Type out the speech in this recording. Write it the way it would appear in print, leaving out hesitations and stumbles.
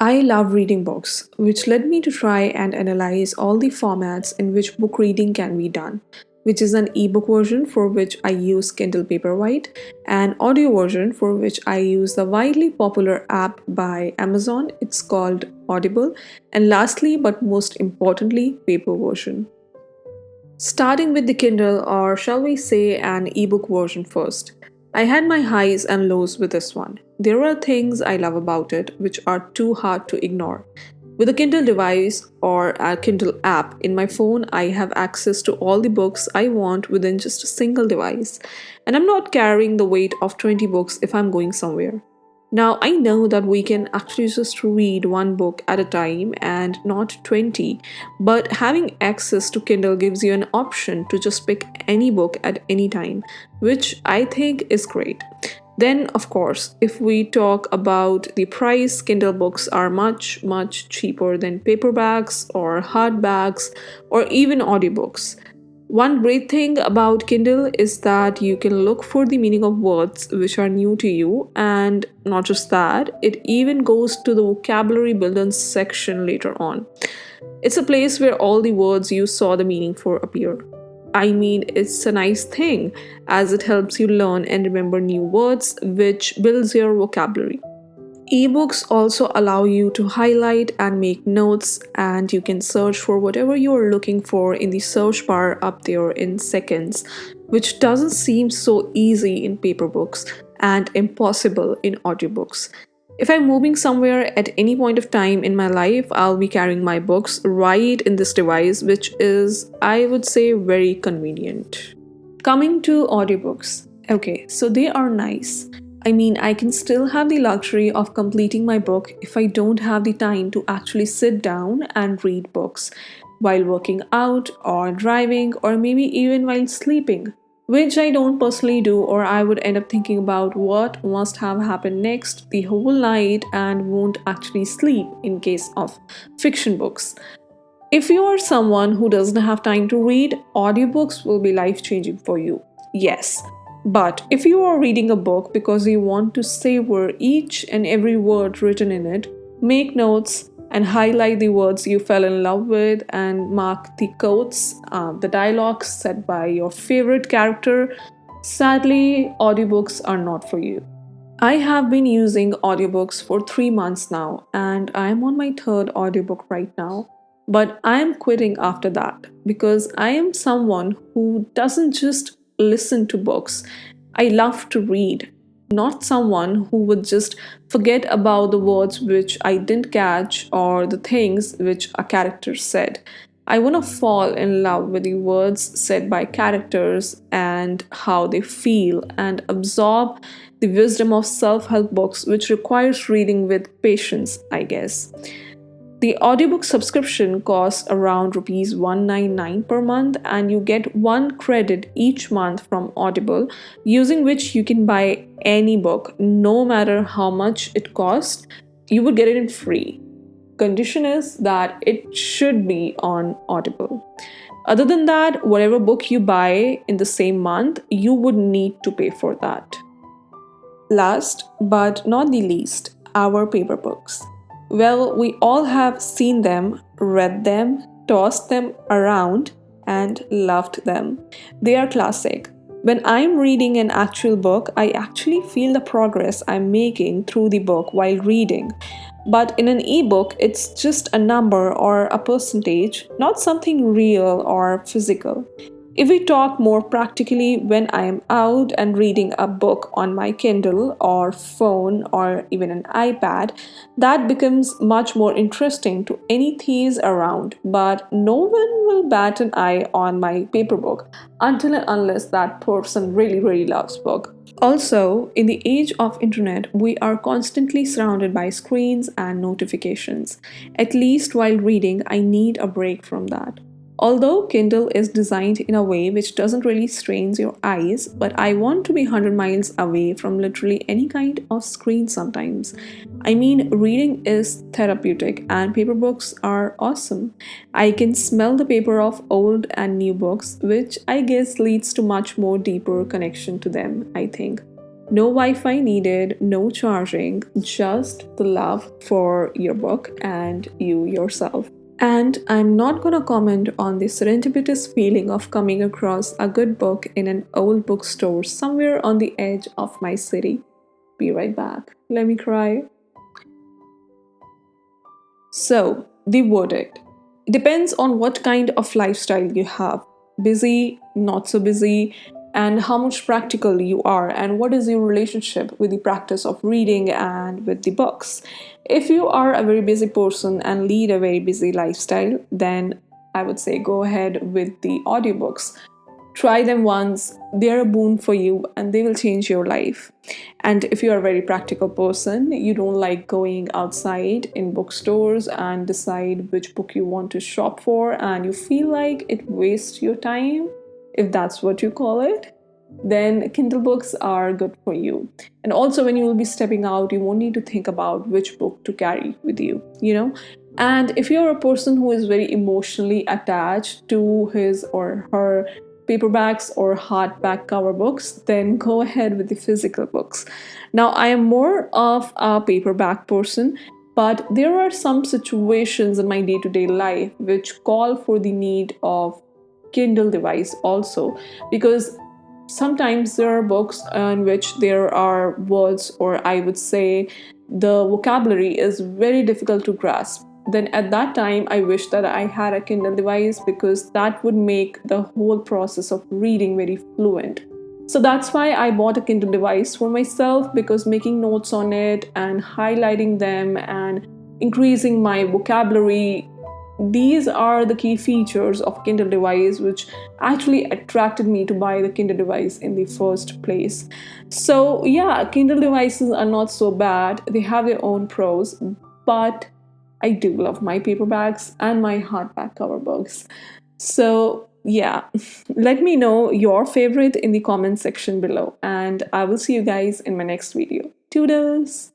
I love reading books, which led me to try and analyze all the formats in which book reading can be done, which is an ebook version for which I use Kindle Paperwhite, and audio version for which I use the widely popular app by Amazon. It's called Audible, and lastly, but most importantly, paper version. Starting with the Kindle, or shall we say an ebook version first. I had my highs and lows with this one. There are things I love about it which are too hard to ignore. With a Kindle device or a Kindle app in my phone, I have access to all the books I want within just a single device, and I'm not carrying the weight of 20 books if I'm going somewhere. Now, I know that we can actually just read one book at a time and not 20, but having access to Kindle gives you an option to just pick any book at any time, which I think is great. Then, of course, if we talk about the price, Kindle books are much cheaper than paperbacks or hardbacks or even audiobooks. One great thing about Kindle is that you can look for the meaning of words which are new to you, and not just that, it even goes to the vocabulary building section later on. It's a place where all the words you saw the meaning for appear. I mean, it's a nice thing as it helps you learn and remember new words, which builds your vocabulary. Ebooks also allow you to highlight and make notes, and you can search for whatever you are looking for in the search bar up there in seconds, which doesn't seem so easy in paper books and impossible in audiobooks. If I'm moving somewhere at any point of time in my life, I'll be carrying my books right in this device, which is, I would say, very convenient. Coming to audiobooks. Okay, so they are nice. I mean, I can still have the luxury of completing my book if I don't have the time to actually sit down and read books while working out or driving or maybe even while sleeping, which I don't personally do, or I would end up thinking about what must have happened next the whole night and won't actually sleep in case of fiction books. If you are someone who doesn't have time to read, audiobooks will be life changing for you. Yes. But if you are reading a book because you want to savor each and every word written in it, make notes and highlight the words you fell in love with and mark the quotes, the dialogues said by your favorite character, sadly, audiobooks are not for you. I have been using audiobooks for 3 months now, and I am on my third audiobook right now. But I am quitting after that because I am someone who doesn't just listen to books. I love to read, not someone who would just forget about the words which I didn't catch or the things which a character said. I want to fall in love with the words said by characters and how they feel and absorb the wisdom of self-help books, which requires reading with patience, I guess. The audiobook subscription costs around Rs 199 per month, and you get one credit each month from Audible, using which you can buy any book, no matter how much it costs. You would get it in free. Condition is that it should be on Audible. Other than that, whatever book you buy in the same month, you would need to pay for that. Last but not the least, our paper books. Well, we all have seen them, read them, tossed them around, and loved them. They are classic. When I'm reading an actual book, I actually feel the progress I'm making through the book while reading. But in an ebook, it's just a number or a percentage, not something real or physical. If we talk more practically, when I am out and reading a book on my Kindle or phone or even an iPad, that becomes much more interesting to any thieves around. But no one will bat an eye on my paper book until and unless that person really loves book. Also, in the age of internet, we are constantly surrounded by screens and notifications. At least while reading, I need a break from that. Although Kindle is designed in a way which doesn't really strain your eyes, but I want to be 100 miles away from literally any kind of screen sometimes. I mean, reading is therapeutic and paper books are awesome. I can smell the paper of old and new books, which I guess leads to much more deeper connection to them, I think. No Wi-Fi needed, no charging, just the love for your book and you yourself. And I'm not gonna comment on the serendipitous feeling of coming across a good book in an old bookstore somewhere on the edge of my city. Be right back. Let me cry. So, the verdict. It depends on what kind of lifestyle you have. Busy, not so busy, and how much practical you are, and what is your relationship with the practice of reading and with the books. If you are a very busy person and lead a very busy lifestyle, then I would say go ahead with the audiobooks. Try them once, they're a boon for you and they will change your life. And if you're a very practical person, you don't like going outside in bookstores and decide which book you want to shop for, and you feel like it wastes your time, if that's what you call it, then Kindle books are good for you. And also, when you will be stepping out, you won't need to think about which book to carry with you. And if you're a person who is very emotionally attached to his or her paperbacks or hardback cover books, then go ahead with the physical books. Now, I am more of a paperback person, but there are some situations in my day to day life which call for the need of Kindle device also, because sometimes there are books in which there are words, or I would say the vocabulary is very difficult to grasp. Then at that time, I wish that I had a Kindle device, because that would make the whole process of reading very fluent. So that's why I bought a Kindle device for myself, because making notes on it and highlighting them and increasing my vocabulary, these are the key features of Kindle device which actually attracted me to buy the Kindle device in the first place. So yeah, Kindle devices are not so bad. They have their own pros, but I do love my paperbacks and my hardback cover books. So yeah, let me know your favorite in the comment section below, and I will see you guys in my next video. Toodles!